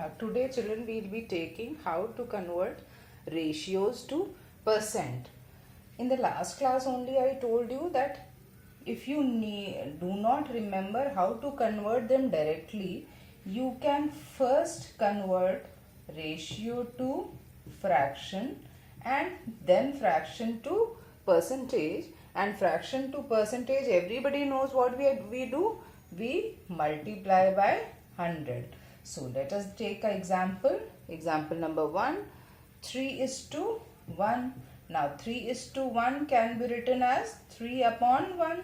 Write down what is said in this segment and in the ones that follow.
Now today children we will be taking how to convert ratios to percent. In the last class only I told you that if you do not remember how to convert them directly, you can first convert ratio to fraction and then fraction to percentage, and fraction to percentage everybody knows what we do, we multiply by 100. So let us take an example. Example number 1, 3:1. Now 3:1 can be written as 3 upon 1.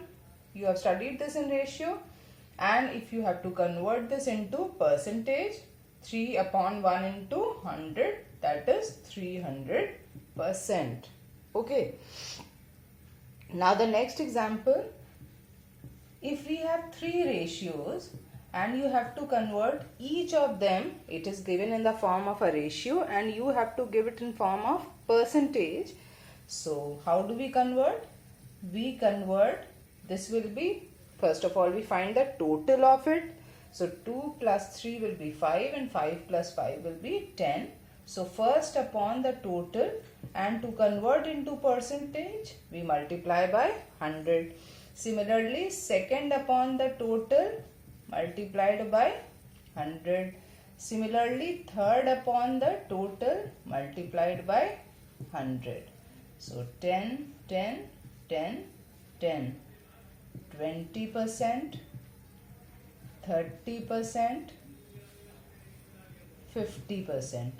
You have studied this in ratio, and if you have to convert this into percentage, 3 upon 1 into 100, that is 300%. Okay. Now the next example, if we have 3 ratios and you have to convert each of them, it is given in the form of a ratio and you have to give it in form of percentage. So how do we convert? We convert, this will be, first of all we find the total of it. So 2 plus 3 will be 5 and 5 plus 5 will be 10. So first upon the total, and to convert into percentage we multiply by 100. Similarly, second upon the total multiplied by 100. Similarly, third upon the total multiplied by 100. So 10, 10, 10, 10, 20%, 30%, 50%.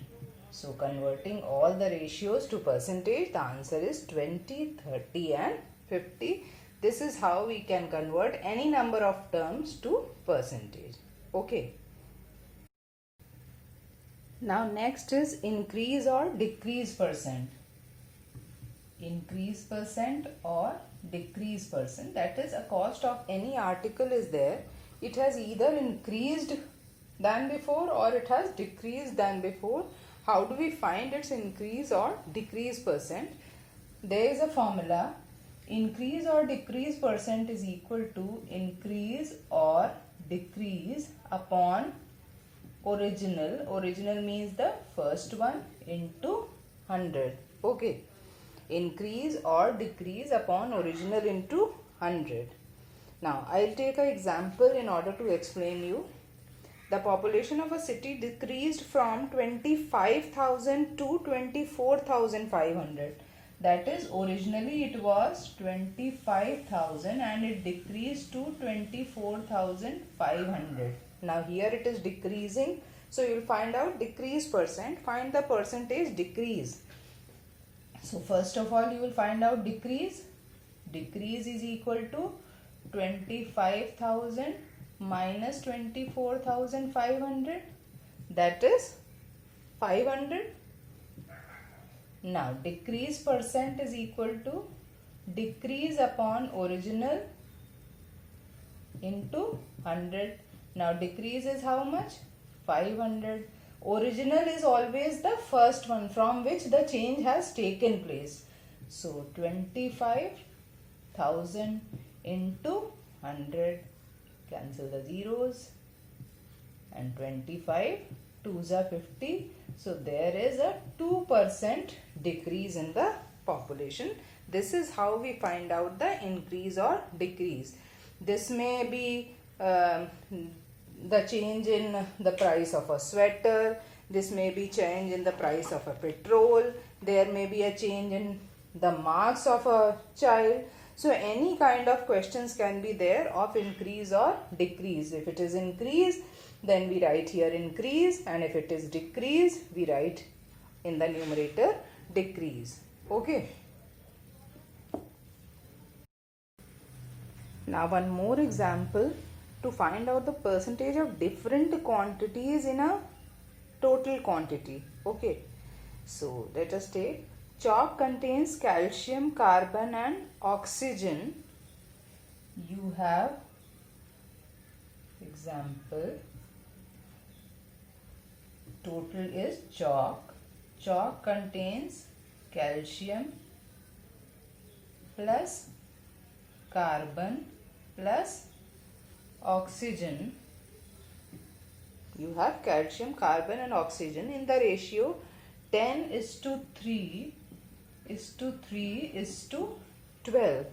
So converting all the ratios to percentage, the answer is 20, 30 and 50. This is how we can convert any number of terms to percentage. Okay. Now next is increase or decrease percent. Increase percent or decrease percent, that is a cost of any article is there. It has either increased than before or it has decreased than before. How do we find its increase or decrease percent? There is a formula. Increase or decrease percent is equal to increase or decrease upon original. Original means the first one into 100. Okay. Increase or decrease upon original into 100. Now I'll take an example in order to explain you. The population of a city decreased from 25,000 to 24,500. That is, originally it was 25,000 and it decreased to 24,500. Now here it is decreasing. So you will find out decrease percent. Find the percentage decrease. So first of all you will find out decrease. Decrease is equal to 25,000 minus 24,500. That is 500. Now decrease percent is equal to decrease upon original into 100. Now decrease is how much? 500. Original is always the first one from which the change has taken place. So 25,000 into 100. Cancel the zeros. And 25 2s are 50. So there is a 2% decrease in the population. This is how we find out the increase or decrease. This may be the change in the price of a sweater. This may be change in the price of a petrol. There may be a change in the marks of a child. So any kind of questions can be there of increase or decrease. If it is increase, then we write here increase, and if it is decrease, we write in the numerator decrease. Okay. Now one more example to find out the percentage of different quantities in a total quantity. Okay. So let us take chalk contains calcium, carbon and oxygen. You have example. Total is chalk. Chalk contains calcium plus carbon plus oxygen. You have calcium, carbon and oxygen in the ratio 10:3 is to 3 is to 12.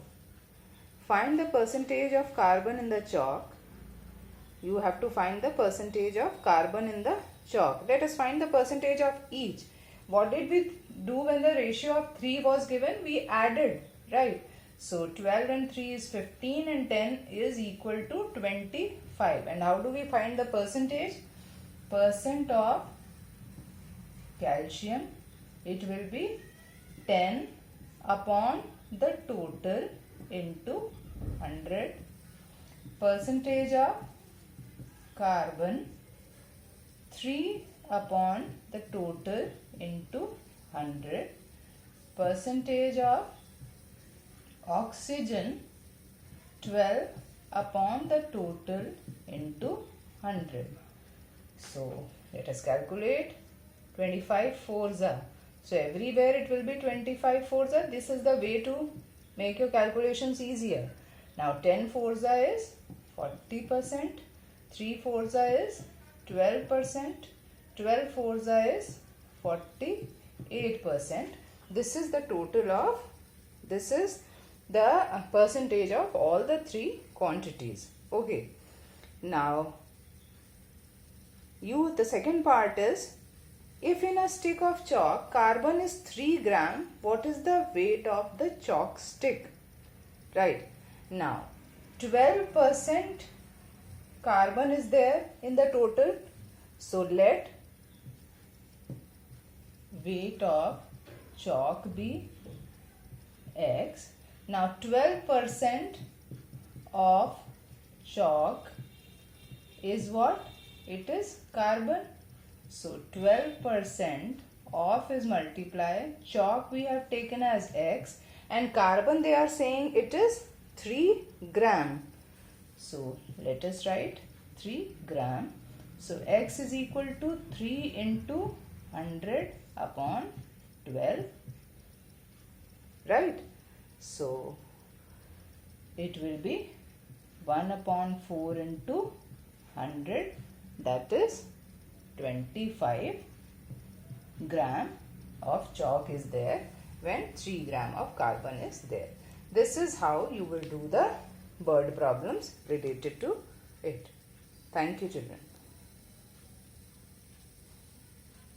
Find the percentage of carbon in the chalk. You have to find the percentage of carbon in the chalk. Let us find the percentage of each. What did we do when the ratio of 3 was given? We added, right? So 12 and 3 is 15 and 10 is equal to 25. And how do we find the percentage? Percent of calcium, it will be 10 upon the total into 100. Percentage of carbon, 3 upon the total into 100. Percentage of oxygen, 12 upon the total into 100. So let us calculate. 25 fours are. So everywhere it will be 25 fours are. This is the way to make your calculations easier. Now 10 fours are is 40%. 3 fours are is 12%. 12 fours are is 48%. This is the total of, this is the percentage of all the three quantities. Okay. Now the second part is, if in a stick of chalk carbon is 3 gram, what is the weight of the chalk stick? Right. Now 12% carbon is there in the total. So let weight of chalk be X. Now 12% of chalk is what? It is carbon. So 12% of is multiply. Chalk we have taken as X and carbon they are saying it is 3 gram. So let us write 3 gram. So X is equal to 3 into 100 upon 12. Right. So it will be 1 upon 4 into 100, that is 25 gram of chalk is there when 3 gram of carbon is there. This is how you will do the bird problems related to it. Thank you, children.